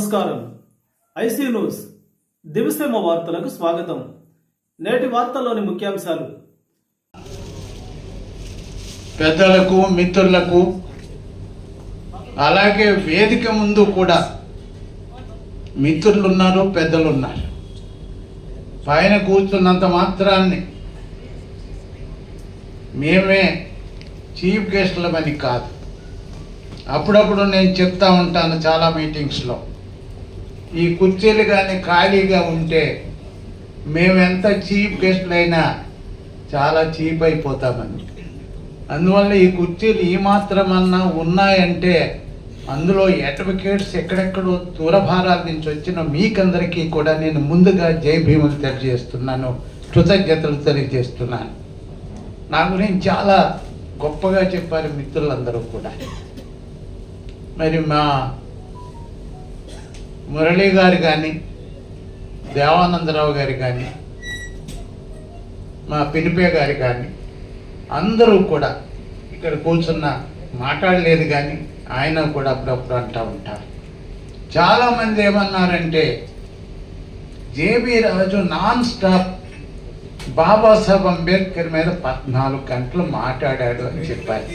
నమస్కారం. IC news దివిసేమ వార్తలకు స్వాగతం. నేటి వార్తల్లోని ముఖ్యాంశాలు. పెద్దలకు, మిత్రులకు, అలాగే వేదిక ముందు కూడా మిత్రులు ఉన్నారు, పెద్దలు ఉన్నారు. పైన కూర్చున్నంత మాత్రాన్ని మేమే చీఫ్ గెస్టులమని కాదు. అప్పుడప్పుడు నేను చెప్తా ఉంటాను చాలా మీటింగ్స్లో, ఈ కుర్చీలు కానీ ఖాళీగా ఉంటే మేమెంత చీఫ్ గెస్టులైనా చాలా చీప్ అయిపోతామని. అందువల్ల ఈ కుర్చీలు ఈ మాత్రమన్నా ఉన్నాయంటే అందులో అడ్వకేట్స్ ఎక్కడెక్కడో దూరభారాల నుంచి వచ్చిన మీకందరికీ కూడా నేను ముందుగా జై భీములు తెలియజేస్తున్నాను, కృతజ్ఞతలు తెలియజేస్తున్నాను. నా గురించి చాలా గొప్పగా చెప్పారు మిత్రులందరూ కూడా. మరి మా మురళీ గారు కానీ, దేవానందరావు గారు కానీ, మా పినిపే గారు కానీ అందరూ కూడా ఇక్కడ కూర్చున్న మాట్లాడలేదు, కానీ ఆయన కూడా అప్పుడప్పుడు అంటూ ఉంటారు. చాలామంది ఏమన్నారంటే జేబీ రాజు నాన్ స్టాప్ బాబాసాహెబ్ అంబేద్కర్ మీద 14 గంటలు మాట్లాడాడు అని చెప్పారు.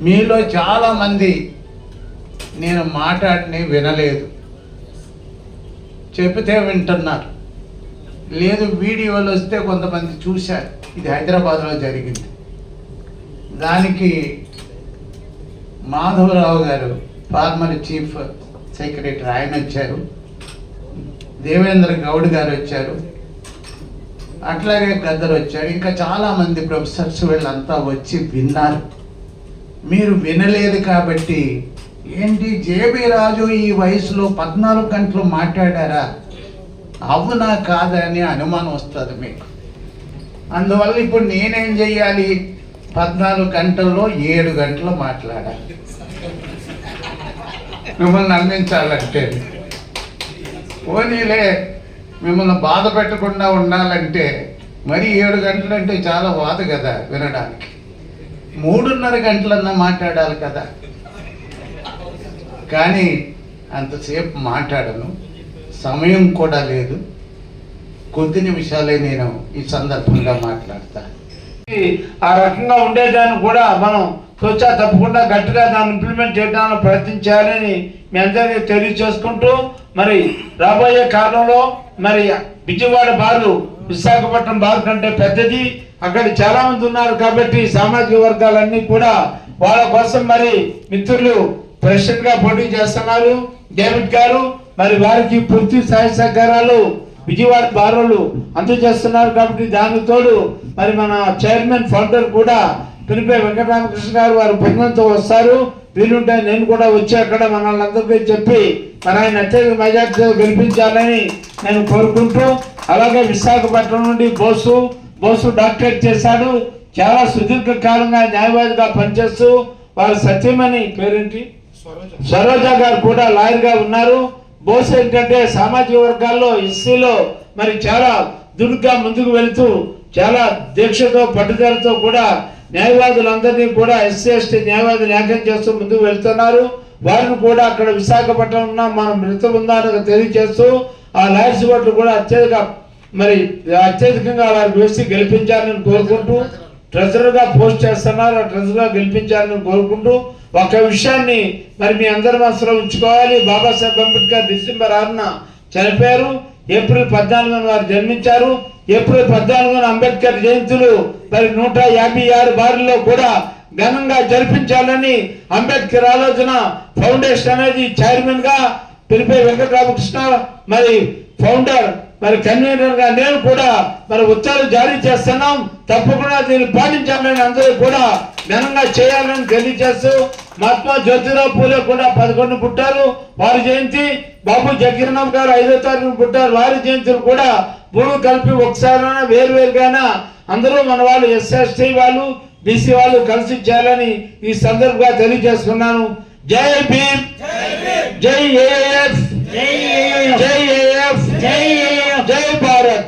మీలో చాలామంది నేను మాట్లాడిని వినలేదు, చెబితే వింటున్నారు, లేదు వీడియోలు వస్తే కొంతమంది చూశారు. ఇది హైదరాబాద్లో జరిగింది. దానికి మాధవరావు గారు, ఫార్మర్ చీఫ్ సెక్రటరీ, ఆయన వచ్చారు, దేవేంద్ర గౌడ్ గారు వచ్చారు, అట్లాగే గద్దర్ వచ్చారు, ఇంకా చాలామంది ప్రొఫెసర్స్ వీళ్ళంతా వచ్చి విన్నారు. మీరు వినలేదు కాబట్టి ఏంటి జేబీ రాజు ఈ వయసులో 14 గంటలు మాట్లాడారా, అవునా కాదా అని అనుమానం వస్తుంది మీకు. అందువల్ల ఇప్పుడు నేనేం చెయ్యాలి, 14 గంటల్లో 7 గంటలు మాట్లాడాలి మిమ్మల్ని నమ్మించాలంటే. పోనీలే, మిమ్మల్ని బాధ పెట్టకుండా ఉండాలంటే మరి 7 గంటలు అంటే చాలా బాధ కదా వినడానికి. 3.5 గంటలన్నా మాట్లాడాలి కదా. కానీ అంతసేపు మాట్లాడను, సమయం కూడా లేదు. కొద్ది నిమిషాలే నేను ఈ సందర్భంగా మాట్లాడతా. ఆ రకంగా ఉండేదాన్ని కూడా మనం తోచా తప్పకుండా గట్టిగా దాన్ని ఇంప్లిమెంట్ చేయడానికి ప్రయత్నించాలని మీ అందరికీ తెలియజేసుకుంటూ, మరి రాబోయే కాలంలో మరి విజయవాడ బారు విశాఖపట్నం బారు కంటే పెద్దది. అక్కడ చాలా మంది ఉన్నారు కాబట్టి సామాజిక వర్గాలన్నీ కూడా వాళ్ళ కోసం మరి మిత్రులు ప్రెసిడెంట్ గా పోటీ చేస్తున్నారు, డేవిడ్ గారు. మరి వారికి పూర్తి సహాయ సహకారాలు విజయవాడ బారోలు అందజేస్తున్నారు. కాబట్టి దానికి తోడు మరి మన చైర్మన్ ఫౌండర్ కూడా పినిపే వెంకటరామకృష్ణ గారు వారు బృందంతో వస్తారు. వీలుంటే నేను కూడా వచ్చి అక్కడ మనల్ని చెప్పి మరి ఆయన అత్యధిక మెజార్టీతో గెలిపించాలని నేను కోరుకుంటూ, అలాగే విశాఖపట్నం నుండి బోసు డాక్టరేట్ చేశాడు. చాలా సుదీర్ఘ కాలంగా న్యాయవాదిగా పనిచేస్తూ వారి సత్యమని పేరేంటి సరోజ గారు కూడా లాయర్ గా ఉన్నారు. బోస్ ఏంటంటే సామాజిక వర్గాల్లో ఎస్సీలో మరి చాలా దుర్గా ముందుకు వెళుతూ చాలా దీక్షతో పట్టుదలతో కూడా న్యాయవాదులందరినీ కూడా ఎస్సీ ఎస్టీ న్యాయవాదులు న్యాయం చేస్తూ ముందుకు వెళ్తున్నారు. వారిని కూడా అక్కడ విశాఖపట్నం ఉన్న మనం మృత బృందానికి తెలియజేస్తూ ఆ లాయర్స్ ఓట్లు కూడా అత్యధికంగా వారికి వేసి గెలిపించాలని కోరుకుంటూ, ట్రెజరర్ గా పోస్ట్ చేస్తున్నారు, ఆ ట్రెజరర్ గా గెలిపించాలని కోరుకుంటూ, ఒక విషయాన్ని మరి మీ అందరి మనసులో ఉంచుకోవాలి. బాబాసాహెబ్ అంబేద్కర్ డిసెంబర్ 6న చనిపోయారు. ఏప్రిల్ 14న వారు జన్మించారు. ఏప్రిల్ 14న అంబేద్కర్ జయంతులు మరి 156 బారుల్లో కూడా ఘనంగా జరిపించాలని అంబేద్కర్ ఆలోచన ఫౌండేషన్ అనేది చైర్మన్ గా పినిపే వెంకటరామకృష్ణ, మరి ఫౌండర్ మరి కన్వీనర్ గా నేను కూడా మరి ఉత్తర్వులు జారీ చేస్తున్నాం. తప్పకుండా దీన్ని పాటించాలని అందరూ కూడా ఘనంగా చేయాలని తెలియజేస్తూ, మహాత్మా జ్యోతిరావు పూలే కూడా 11 పుట్టారు, వారి జయంతి. బాబు జగీరరామ్ గారు 5వ తారీఖున పుట్టారు, వారి జయంతులు కూడా 3 కలిపి ఒకసారైనా వేరువేరుగానా అందరూ మన వాళ్ళు ఎస్ఎస్టీ వాళ్ళు బీసీ వాళ్ళు కలిసి చేయాలని ఈ సందర్భంగా తెలియజేసుకున్నాను. జై భీమ్, జై ఏఎఫ్, జై ఏఎఫ్, జై భారత్.